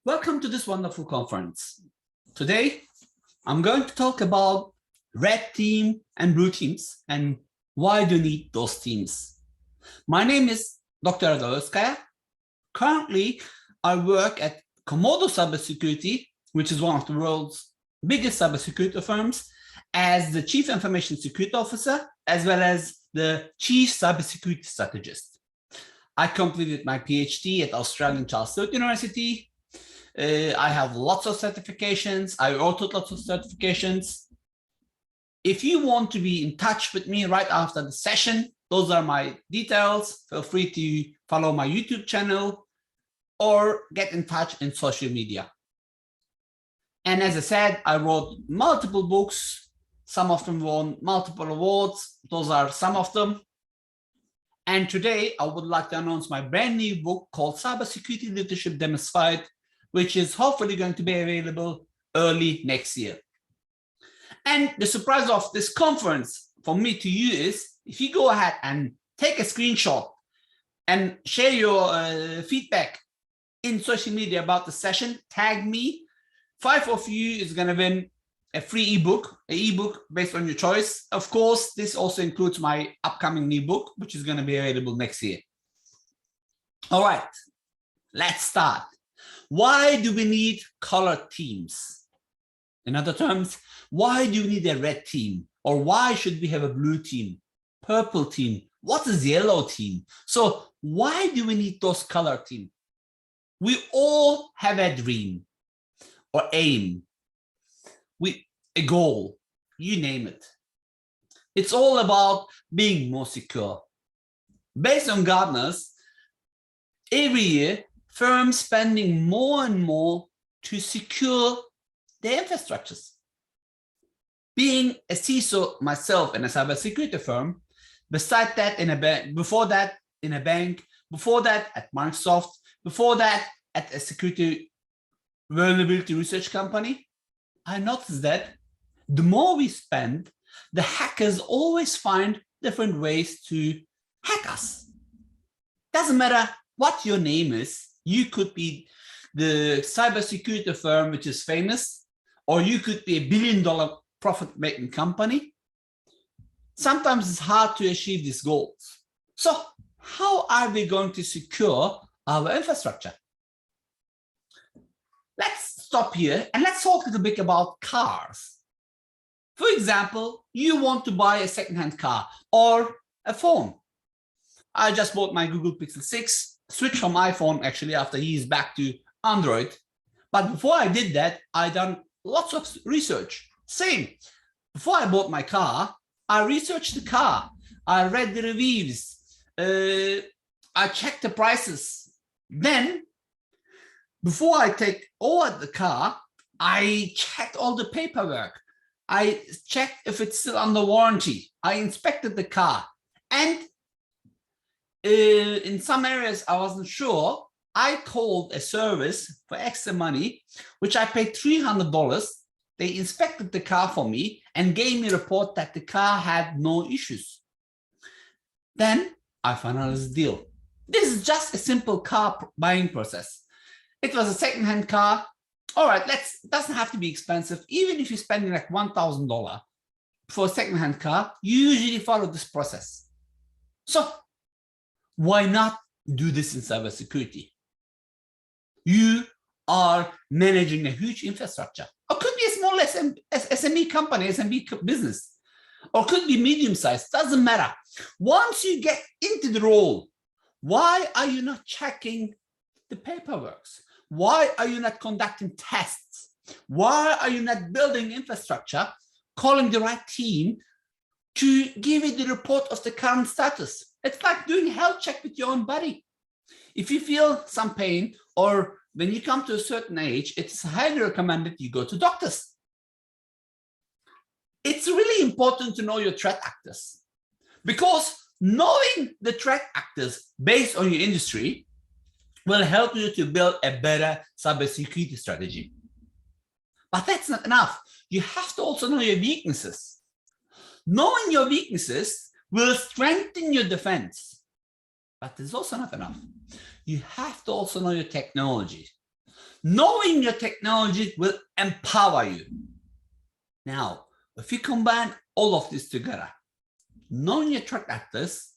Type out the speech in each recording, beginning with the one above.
Welcome to this wonderful conference. Today, I'm going to talk about red team and blue teams and why do you need those teams. My name is Dr. Erdal. Currently, I work at Komodo Cybersecurity, which is one of the world's biggest cybersecurity firms, as the Chief Information Security Officer, as well as the Chief Cybersecurity Strategist. I completed my PhD at Australian Charles Sturt University. I have lots of certifications. I authored lots of certifications. If you want to be in touch with me right after the session, those are my details. Feel free to follow my YouTube channel or get in touch in social media. And as I said, I wrote multiple books. Some of them won multiple awards. Those are some of them. And today I would like to announce my brand new book called Cybersecurity Leadership Demystified, which is hopefully going to be available early next year. And the surprise of this conference for me to you is, if you go ahead and take a screenshot and share your feedback in social media about the session, tag me. 5 of you is going to win a free ebook, based on your choice. Of course, this also includes my upcoming new book, which is going to be available next year. All right, let's start. Why do we need colored teams? In other terms, why do we need a red team? Or why should we have a blue team, purple team? What is yellow team? So why do we need those color teams? We all have a dream or aim, a goal, you name it. It's all about being more secure. Based on Gartner's, every year, firms spending more and more to secure their infrastructures. Being a CISO myself in a cybersecurity firm, beside that in a bank, before that in a bank, before that at Microsoft, before that at a security vulnerability research company, I noticed that the more we spend, the hackers always find different ways to hack us. Doesn't matter what your name is. You could be the cybersecurity firm which is famous, or you could be $1 billion profit-making company. Sometimes it's hard to achieve these goals. So how are we going to secure our infrastructure? Let's stop here and let's talk a little bit about cars. For example, you want to buy a second-hand car or a phone. I just bought my Google Pixel 6, switched from iPhone actually after years back to Android. But before I did that, I done lots of research. Same. Before I bought my car, I researched the car. I read the reviews. I checked the prices. Then, before I take over the car, I checked all the paperwork. I checked if it's still under warranty. I inspected the car. And in some areas I wasn't sure, I called a service for extra money, which I paid $300. They inspected the car for me and gave me a report that the car had no issues. Then I finalized the deal. This is just a simple car buying process. It was a second-hand car. All right, it doesn't have to be expensive. Even if you're spending like $1,000 for a second-hand car, you usually follow this process. So why not do this in cybersecurity? You are managing a huge infrastructure. Or could be a small SME company, SME business, or could be medium-sized, doesn't matter. Once you get into the role, why are you not checking the paperwork? Why are you not conducting tests? Why are you not building infrastructure, calling the right team to give you the report of the current status? It's like doing a health check with your own body. If you feel some pain or when you come to a certain age, it's highly recommended you go to doctors. It's really important to know your threat actors, because knowing the threat actors based on your industry will help you to build a better cybersecurity strategy. But that's not enough. You have to also know your weaknesses. Knowing your weaknesses will strengthen your defense. But it's also not enough. You have to also know your technology. Knowing your technology will empower you. Now, if you combine all of this together, knowing your threat actors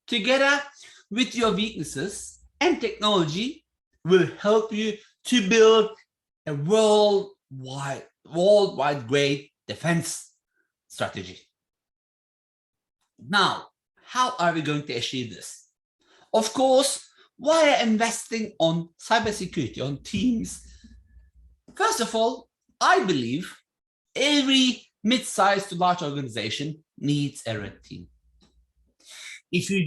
together with your weaknesses and technology will help you to build a worldwide great defense strategy. Now, how are we going to achieve this? Of course, why investing on cybersecurity, on teams? First of all, I believe every mid-sized to large organization needs a red team. If you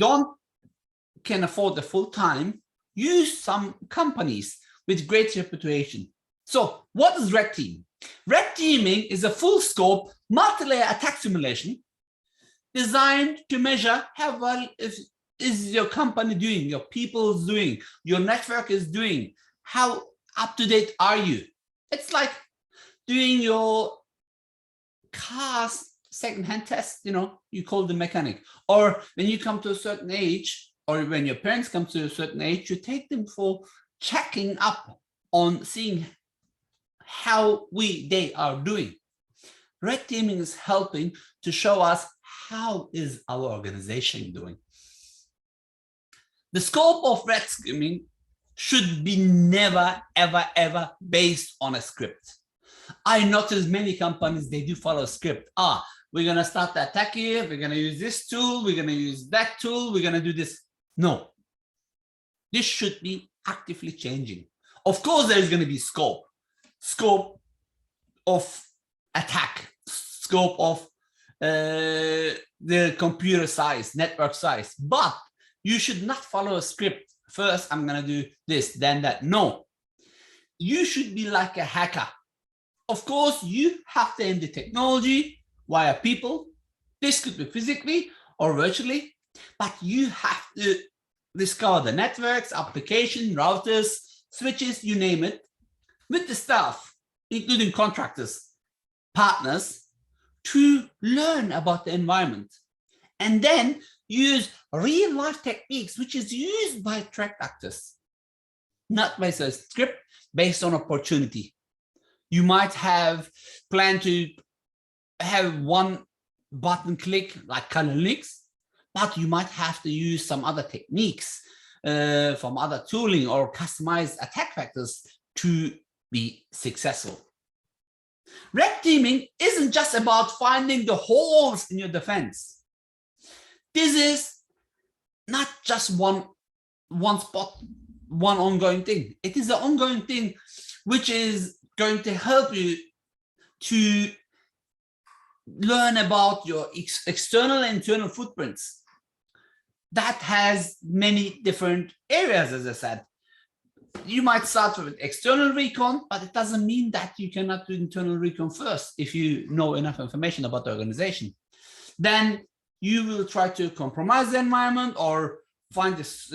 can afford the full time, use some companies with great reputation. So what is red team? Red teaming is a full scope multi-layer attack simulation designed to measure how well is your company doing, your people is doing, your network is doing, how up to date are you? It's like doing your car's second-hand test, you call the mechanic. Or when you come to a certain age, or when your parents come to a certain age, you take them for checking up on seeing how they are doing. Red teaming is helping to show us how is our organization doing. The scope of red teaming should be never, ever, ever based on a script. I notice many companies, they do follow a script. We're going to start the attack here. We're going to use this tool. We're going to use that tool. We're going to do this. No, this should be actively changing. Of course, there's going to be scope of attack, scope of the computer size, network size, but you should not follow a script. First, I'm going to do this, then that. No, you should be like a hacker. Of course, you have to aim the technology via people. This could be physically or virtually, but you have to discover the networks, application, routers, switches, you name it, with the staff, including contractors, partners, to learn about the environment. And then use real-life techniques, which is used by threat actors, not by a script based on opportunity. You might have planned to have one button click like Linux, but you might have to use some other techniques from other tooling or customized attack vectors to be successful. Red teaming isn't just about finding the holes in your defense. This is not just one spot, one ongoing thing. It is an ongoing thing which is going to help you to learn about your external and internal footprints. That has many different areas, as I said. You might start with external recon, but it doesn't mean that you cannot do internal recon first if you know enough information about the organization. Then you will try to compromise the environment or find this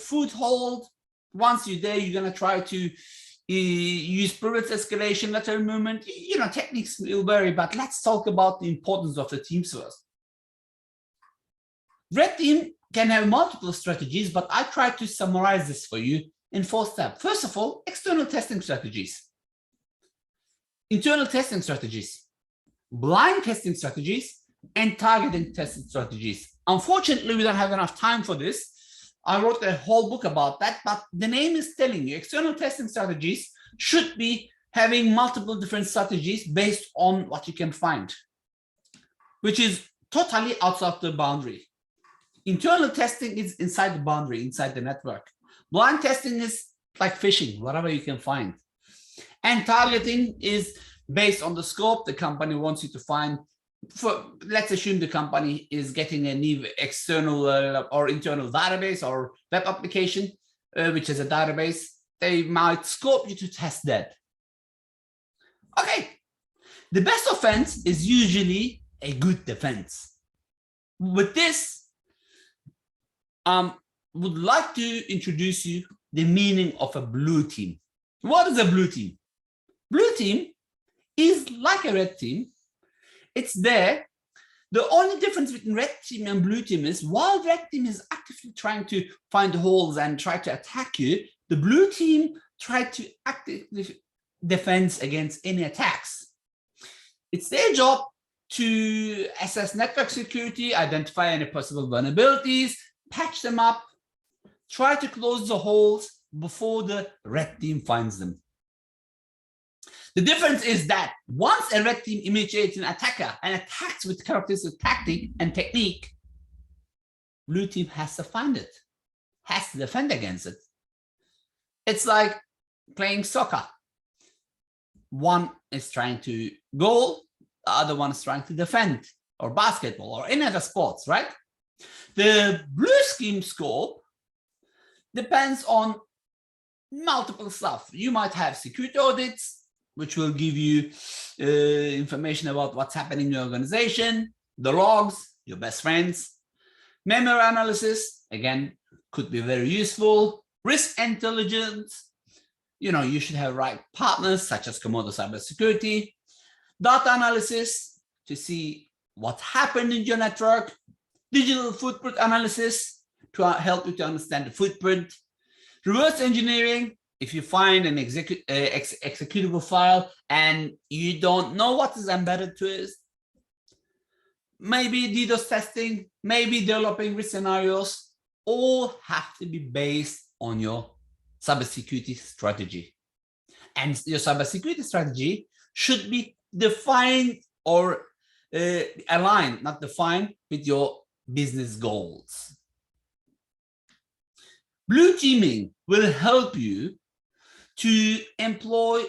foothold. Once you're there, you're going to try to use privilege escalation, lateral movement. Techniques will vary, but let's talk about the importance of the teams first. Red team can have multiple strategies, but I try to summarize this for you in 4 steps. First of all, external testing strategies, internal testing strategies, blind testing strategies, and targeting testing strategies. Unfortunately, we don't have enough time for this. I wrote a whole book about that, but the name is telling you external testing strategies should be having multiple different strategies based on what you can find, which is totally outside the boundary. Internal testing is inside the boundary, inside the network. Blind testing is like phishing, whatever you can find. And targeting is based on the scope the company wants you to find. Let's assume the company is getting a new external or internal database or web application, which is a database. They might scope you to test that. Okay, the best offense is usually a good defense. With this, would like to introduce you the meaning of a blue team. What is a blue team? Blue team is like a red team. It's there. The only difference between red team and blue team is while red team is actively trying to find holes and try to attack you, the blue team tried to actively defend against any attacks. It's their job to assess network security, identify any possible vulnerabilities, patch them up, try to close the holes before the red team finds them. The difference is that once a red team initiates an attacker and attacks with characteristic tactic and technique, blue team has to find it, has to defend against it. It's like playing soccer. One is trying to goal, the other one is trying to defend, or basketball, or any other sports, right? The blue scheme scope depends on multiple stuff. You might have security audits, which will give you information about what's happening in your organization, the logs, your best friends, memory analysis, again, could be very useful, risk intelligence, you should have right partners such as Komodo Cybersecurity, data analysis to see what happened in your network, digital footprint analysis to help you to understand the footprint, reverse engineering, if you find an executable file and you don't know what is embedded to it, maybe DDoS testing, maybe developing risk scenarios, all have to be based on your cybersecurity strategy. And your cybersecurity strategy should be defined or aligned, not defined, with your business goals. Blue teaming will help you to employ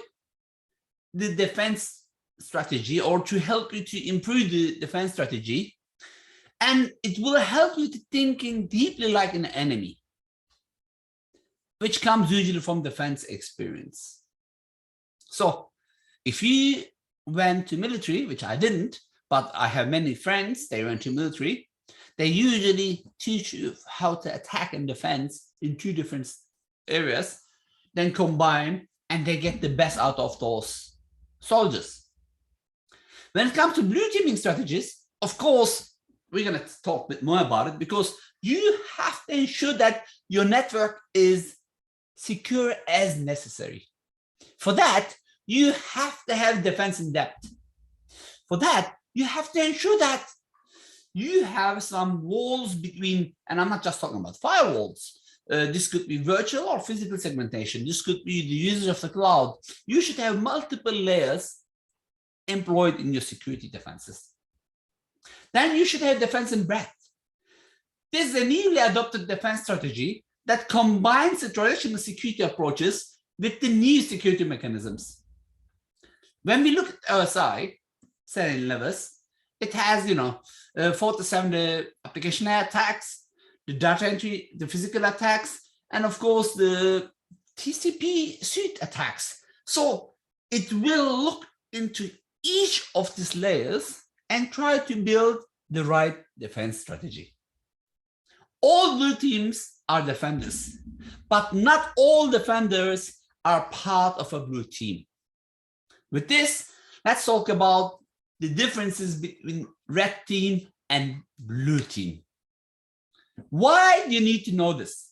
the defense strategy or to help you to improve the defense strategy. And it will help you to thinking deeply like an enemy, which comes usually from defense experience. So if you went to military, which I didn't, but I have many friends, they went to military, they usually teach you how to attack and defend in two different areas, then combine, and they get the best out of those soldiers. When it comes to blue teaming strategies, of course, we're going to talk a bit more about it because you have to ensure that your network is secure as necessary. For that, you have to have defense in depth. For that, you have to ensure that you have some walls between, and I'm not just talking about firewalls. This could be virtual or physical segmentation. This could be the usage of the cloud. You should have multiple layers employed in your security defenses. Then you should have defense in breadth. This is a newly adopted defense strategy that combines the traditional security approaches with the new security mechanisms. When we look at OSI, certain levels, it has, 47 the application attacks, the data entry, the physical attacks, and of course the TCP suite attacks. So it will look into each of these layers and try to build the right defense strategy. All blue teams are defenders, but not all defenders are part of a blue team. With this, let's talk about the differences between red team and blue team. Why do you need to know this?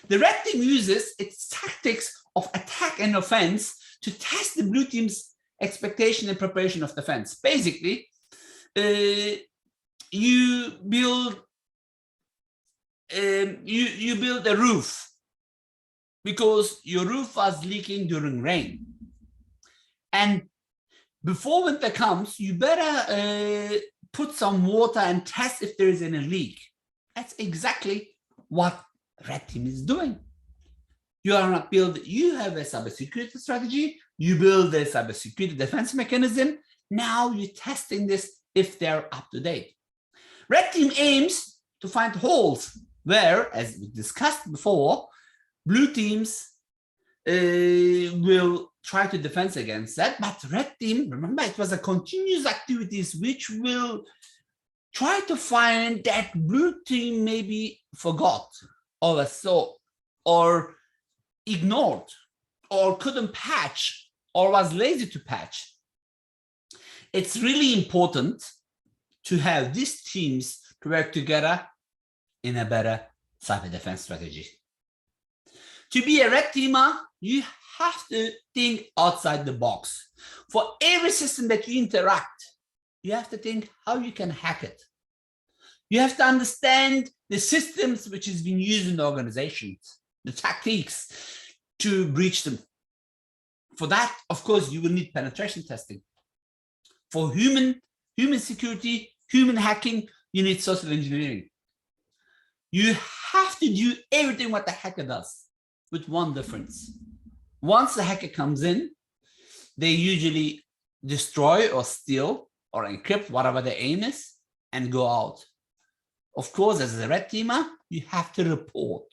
The red team uses its tactics of attack and offense to test the blue team's expectation and preparation of defense. Basically, you build a roof because your roof was leaking during rain. And before winter comes, you better put some water and test if there is any leak. That's exactly what red team is doing. You are not build. You have a cybersecurity strategy. You build a cybersecurity defense mechanism. Now you're testing this if they're up to date. Red team aims to find holes where, as we discussed before, blue teams will try to defend against that. But red team, remember, it was a continuous activities which will try to find that blue team maybe forgot or ignored or couldn't patch or was lazy to patch. It's really important to have these teams to work together in a better cyber defense strategy. To be a red teamer, you have to think outside the box. For every system that you interact, you have to think how you can hack it. You have to understand the systems which is being used in the organizations, the tactics to breach them. For that, of course, you will need penetration testing. For human security, human hacking, you need social engineering. You have to do everything what the hacker does, with one difference. Once the hacker comes in, they usually destroy or steal or encrypt whatever the aim is and go out. Of course, as a red teamer, you have to report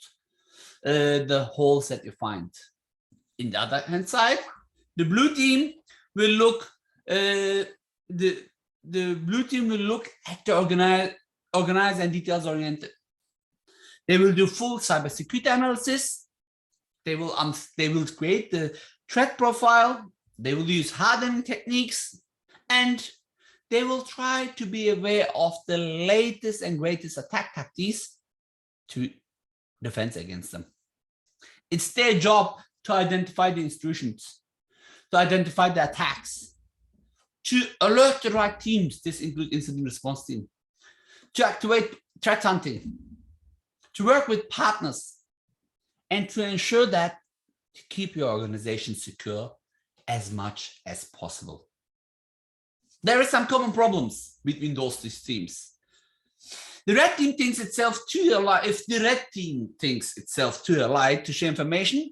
the holes that you find. In the other hand side, the blue team will look the blue team will look at the organized and details oriented. They will do full cybersecurity analysis. They will create the threat profile. They will use hardening techniques, and they will try to be aware of the latest and greatest attack tactics to defend against them. It's their job to identify the institutions, to identify the attacks, to alert the right teams. This includes incident response team, to activate threat hunting, to work with partners, and to ensure that to keep your organization secure as much as possible. There are some common problems between those two teams. The red team thinks itself too allied. If the red team thinks itself too allied to share information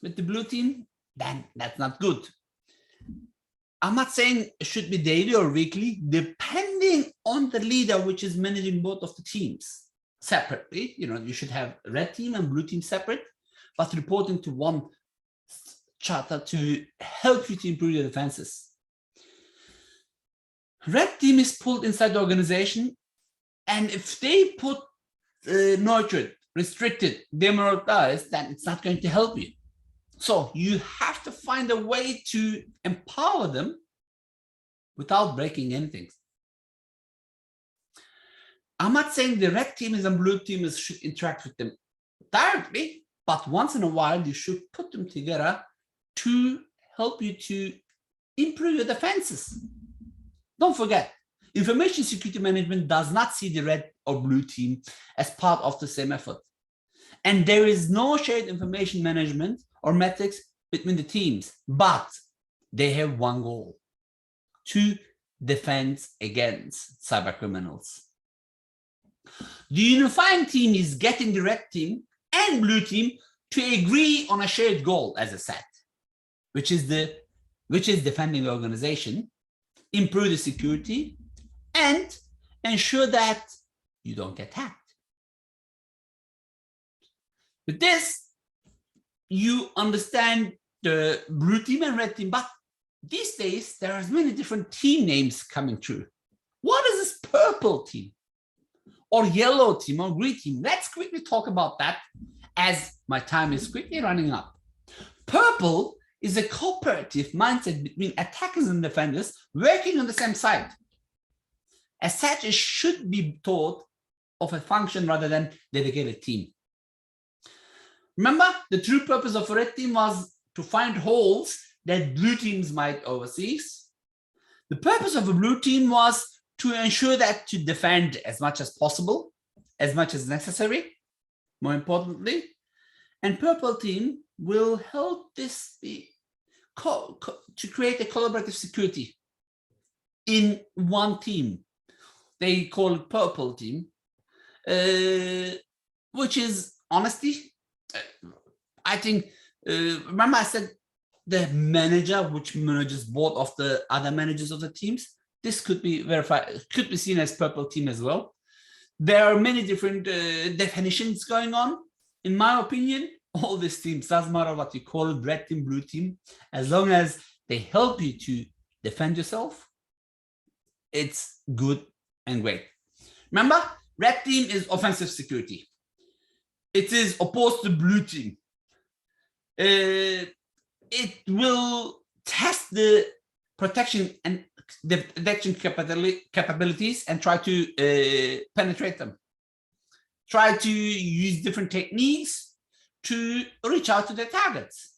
with the blue team, then that's not good. I'm not saying it should be daily or weekly, depending on the leader which is managing both of the teams separately. You should have red team and blue team separate, but reporting to one charter to help you to improve your defenses. Red team is pulled inside the organization, and if they put nurtured, restricted, demoralized, then it's not going to help you. So you have to find a way to empower them without breaking anything. I'm not saying the red team and blue team should interact with them directly, but once in a while you should put them together to help you to improve your defenses. Don't forget, information security management does not see the red or blue team as part of the same effort. And there is no shared information management or metrics between the teams, but they have one goal: to defend against cyber criminals. The unifying team is getting the red team and blue team to agree on a shared goal, as I said, which is defending the organization, improve the security, and ensure that you don't get hacked. With this, you understand the blue team and red team, but these days there are many different team names coming through. What is this purple team or yellow team or green team? Let's quickly talk about that, as my time is quickly running up. Purple is a cooperative mindset between attackers and defenders working on the same side. As such, it should be thought of a function rather than dedicated team. Remember, the true purpose of a red team was to find holes that blue teams might oversee. The purpose of a blue team was to ensure that to defend as much as possible, as much as necessary, more importantly. And purple team will help this be to create a collaborative security in one team. They call it purple team, which is honesty. I think, remember I said the manager, which manages both of the other managers of the teams. This could be verified, could be seen as purple team as well. There are many different definitions going on. In my opinion, all these teams, doesn't matter what you call it, red team, blue team, as long as they help you to defend yourself, it's good and great. Remember, red team is offensive security. It is opposed to blue team. It will test the protection and detection capabilities and try to penetrate them. Try to use different techniques to reach out to their targets.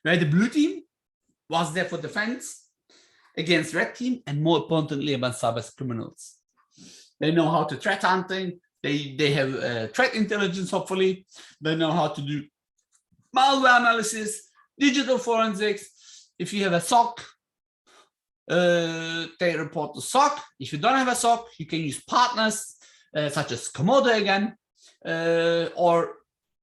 Where the blue team was there for defense against red team, and more importantly against cyber criminals. They know how to threat hunting. They have threat intelligence, hopefully. They know how to do malware analysis, digital forensics. If you have a SOC, they report the SOC. If you don't have a SOC, you can use partners such as Komodo again, or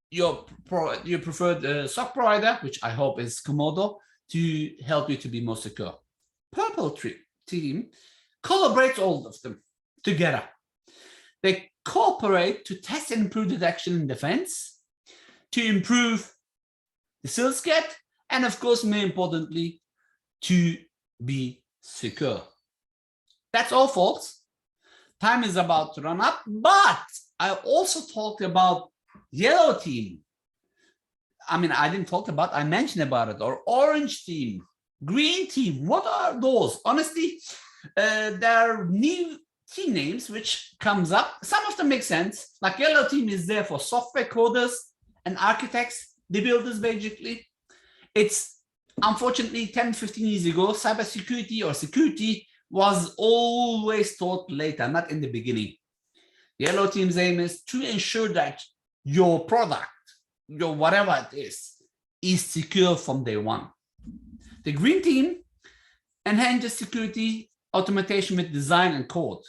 your preferred SOC provider, which I hope is Komodo, to help you to be more secure. Purple team collaborates all of them together. They cooperate to test and improve detection and defense, to improve the sales get, and of course, more importantly, to be secure. That's all, folks. Time is about to run up, but I also talked about yellow team. I mean, I didn't talk about, I mentioned about it, or orange team, green team. What are those? Honestly, there are new team names which comes up. Some of them make sense. Like yellow team is there for software coders and architects, the builders basically. It's unfortunately 10, 15 years ago, cybersecurity or security was always taught later, not in the beginning. Yellow team's aim is to ensure that your product, your whatever it is secure from day one. The green team enhances security automation with design and code.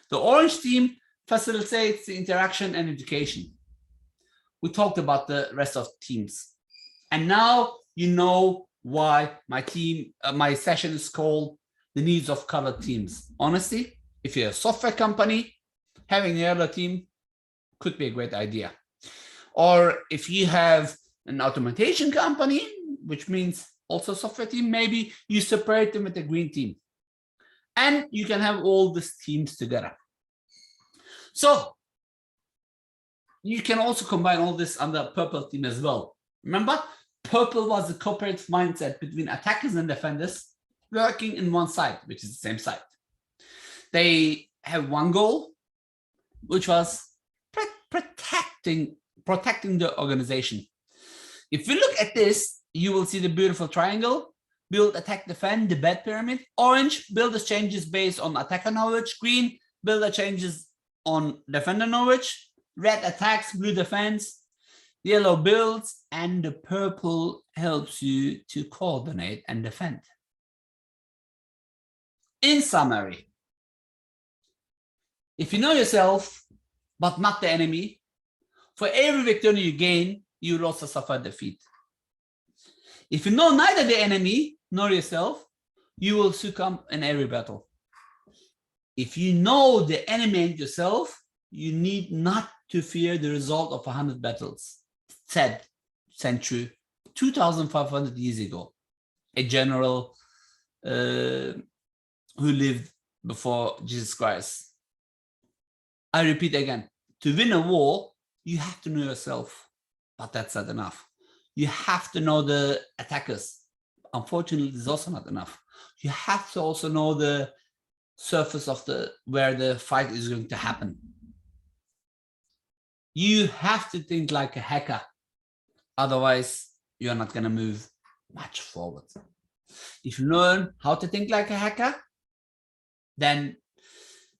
The orange team facilitates the interaction and education. We talked about the rest of teams. And now you know why my session is called The Needs of Colored Teams. Honestly, if you're a software company, having a yellow team could be a great idea. Or if you have an automation company, which means also software team, maybe you separate them with the green team. And you can have all these teams together. So you can also combine all this under purple team as well. Remember, purple was the cooperative mindset between attackers and defenders working in one side, which is the same side. They have one goal, which was protecting the organization. If you look at this, you will see the beautiful triangle: build, attack, defend, the bad pyramid. Orange, build the changes based on attacker knowledge. Green, build the changes on defender knowledge. Red attacks, blue defense. Yellow builds, and the purple helps you to coordinate and defend. In summary, if you know yourself, but not the enemy, for every victory you gain, you will also suffer defeat. If you know neither the enemy nor yourself, you will succumb in every battle. If you know the enemy and yourself, you need not to fear the result of 100 battles. Said century, 2,500 years ago, a general who lived before Jesus Christ. I repeat again, to win a war, you have to know yourself, but that's not enough. You have to know the attackers. Unfortunately, this is also not enough. You have to also know the surface of where the fight is going to happen. You have to think like a hacker. Otherwise, you're not going to move much forward. If you learn how to think like a hacker, then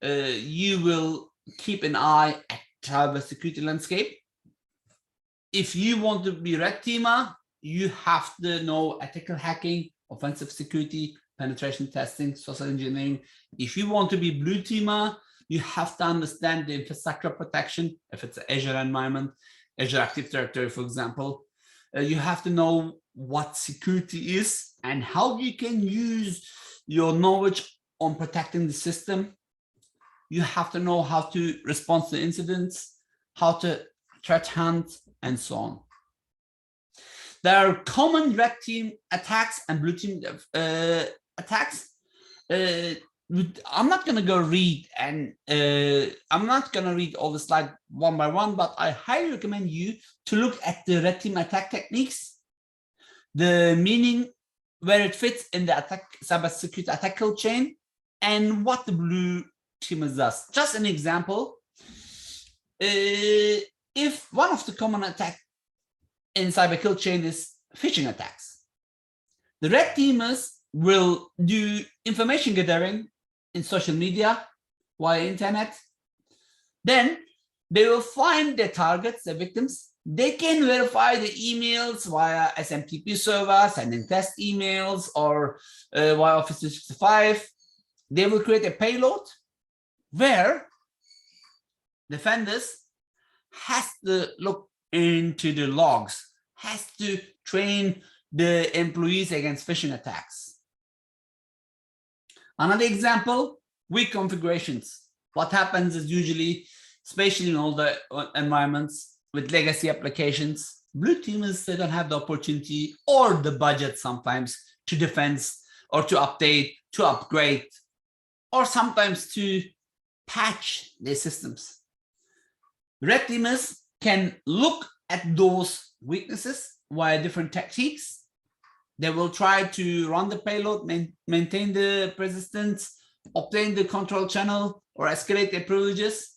you will keep an eye at cybersecurity landscape. If you want to be red teamer, you have to know ethical hacking, offensive security, penetration testing, social engineering. If you want to be blue teamer, you have to understand the infrastructure protection. If it's an Azure environment, Azure Active Directory, for example, you have to know what security is and how you can use your knowledge on protecting the system. You have to know how to respond to incidents, how to threat hunt, and so on. There are common red team attacks and blue team attacks. I'm not going to go read, and I'm not going to read all the slides one by one, but I highly recommend you to look at the red team attack techniques, the meaning, where it fits in the cybersecurity attack code chain, and what the blue team does. Just an example, if one of the common attack in cyber kill chain is phishing attacks. The red teamers will do information gathering in social media, via internet. Then they will find their targets, the victims. They can verify the emails via SMTP server, sending test emails, or via Office 365. They will create a payload where defenders has to look into the logs, has to train the employees against phishing attacks. Another example, weak configurations. What happens is usually, especially in all the environments with legacy applications, blue teamers, they don't have the opportunity or the budget sometimes to defend or to update, to upgrade, or sometimes to patch their systems. Red teamers can look at those weaknesses via different techniques. They will try to run the payload, maintain the persistence, obtain the control channel, or escalate their privileges,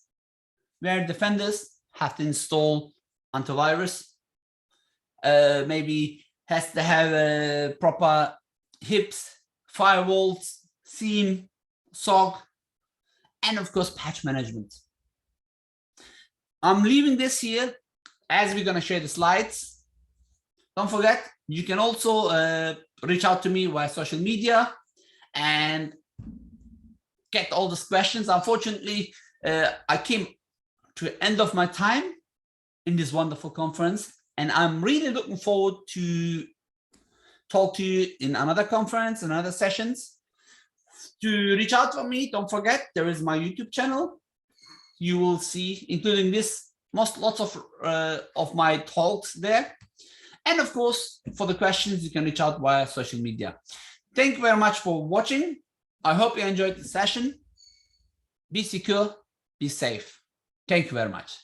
where defenders have to install antivirus, maybe has to have a proper HIPS, firewalls, SIEM, SOC, and of course, patch management. I'm leaving this here as we're going to share the slides. Don't forget, you can also reach out to me via social media and get all these questions. Unfortunately, I came to the end of my time in this wonderful conference, and I'm really looking forward to talk to you in another conference, in other sessions. To reach out to me, don't forget, there is my YouTube channel. You will see, including this, lots of my talks there. And of course, for the questions, you can reach out via social media. Thank you very much for watching. I hope you enjoyed the session. Be secure, be safe. Thank you very much.